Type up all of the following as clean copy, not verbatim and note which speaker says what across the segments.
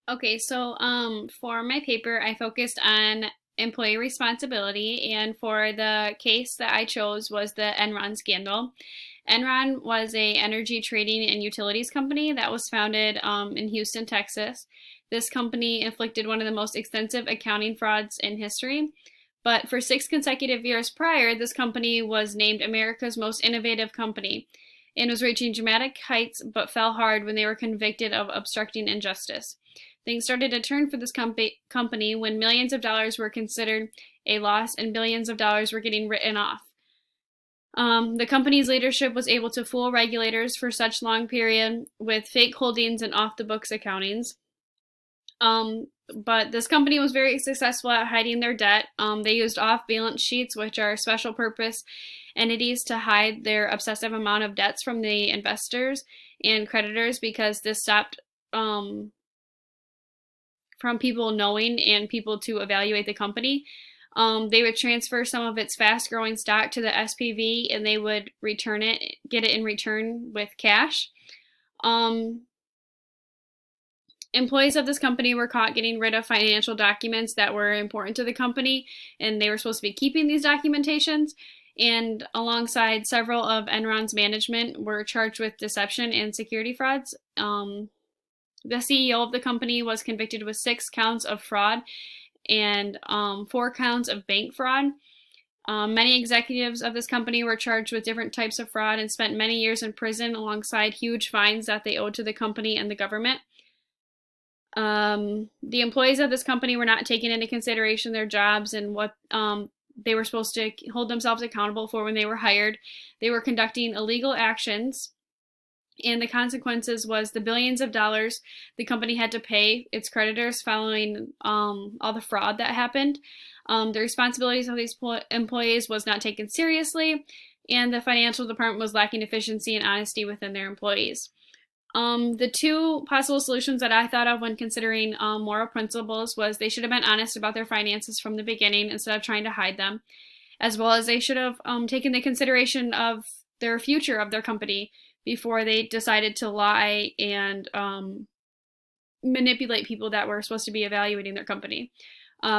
Speaker 1: Okay, so for my paper, I focused on employee responsibility, and for the case that I chose was the Enron scandal. Enron was a energy trading and utilities company that was founded in Houston, Texas. This company inflicted one of the most extensive accounting frauds in history. But for 6 consecutive years prior, this company was named America's most innovative company and was reaching dramatic heights but fell hard when they were convicted of obstructing injustice. Things started to turn for this company when millions of dollars were considered a loss and billions of dollars were getting written off. The company's leadership was able to fool regulators for such long period with fake holdings and off the books accountings. But this company was very successful at hiding their debt. They used off balance sheets, which are special purpose entities, to hide their obsessive amount of debts from the investors and creditors because this stopped from people knowing and people to evaluate the company. They would transfer some of its fast growing stock to the SPV and they would get it in return with cash. Employees of this company were caught getting rid of financial documents that were important to the company, and they were supposed to be keeping these documentations. And alongside several of Enron's management were charged with deception and security frauds. The CEO of the company was convicted with 6 counts of fraud and 4 counts of bank fraud. Many executives of this company were charged with different types of fraud and spent many years in prison alongside huge fines that they owed to the company and the government. The employees of this company were not taking into consideration their jobs and what they were supposed to hold themselves accountable for when they were hired. They were conducting illegal actions, and the consequences was the billions of dollars the company had to pay its creditors following all the fraud that happened. The responsibilities of these employees was not taken seriously, and the financial department was lacking efficiency and honesty within their employees. The two possible solutions that I thought of when considering moral principles was they should have been honest about their finances from the beginning instead of trying to hide them, as well as they should have taken the consideration of their future of their company before they decided to lie and manipulate people that were supposed to be evaluating their company.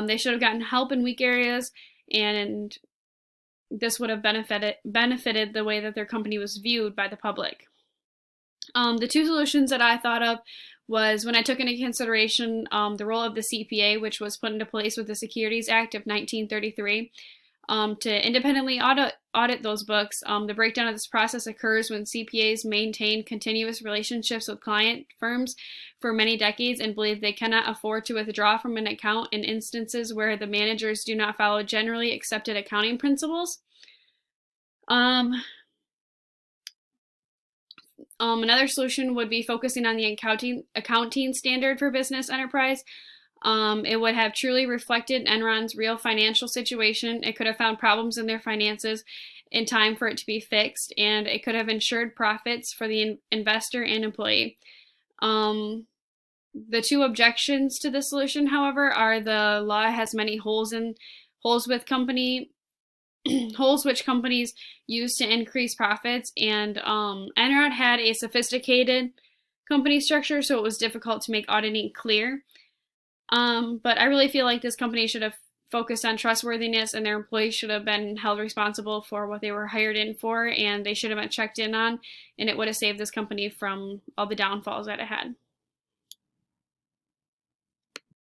Speaker 1: They should have gotten help in weak areas, and this would have benefited the way that their company was viewed by the public. The two solutions that I thought of was when I took into consideration the role of the CPA, which was put into place with the Securities Act of 1933, to independently audit those books. The breakdown of this process occurs when CPAs maintain continuous relationships with client firms for many decades and believe they cannot afford to withdraw from an account in instances where the managers do not follow generally accepted accounting principles. Another solution would be focusing on the accounting standard for business enterprise. It would have truly reflected Enron's real financial situation. It could have found problems in their finances in time for it to be fixed, and it could have ensured profits for the investor and employee. The two objections to this solution, however, are the law has many holes with company holes which companies use to increase profits, and Enron had a sophisticated company structure, so it was difficult to make auditing clear. But I really feel like this company should have focused on trustworthiness, and their employees should have been held responsible for what they were hired in for, and they should have been checked in on, and it would have saved this company from all the downfalls that it had.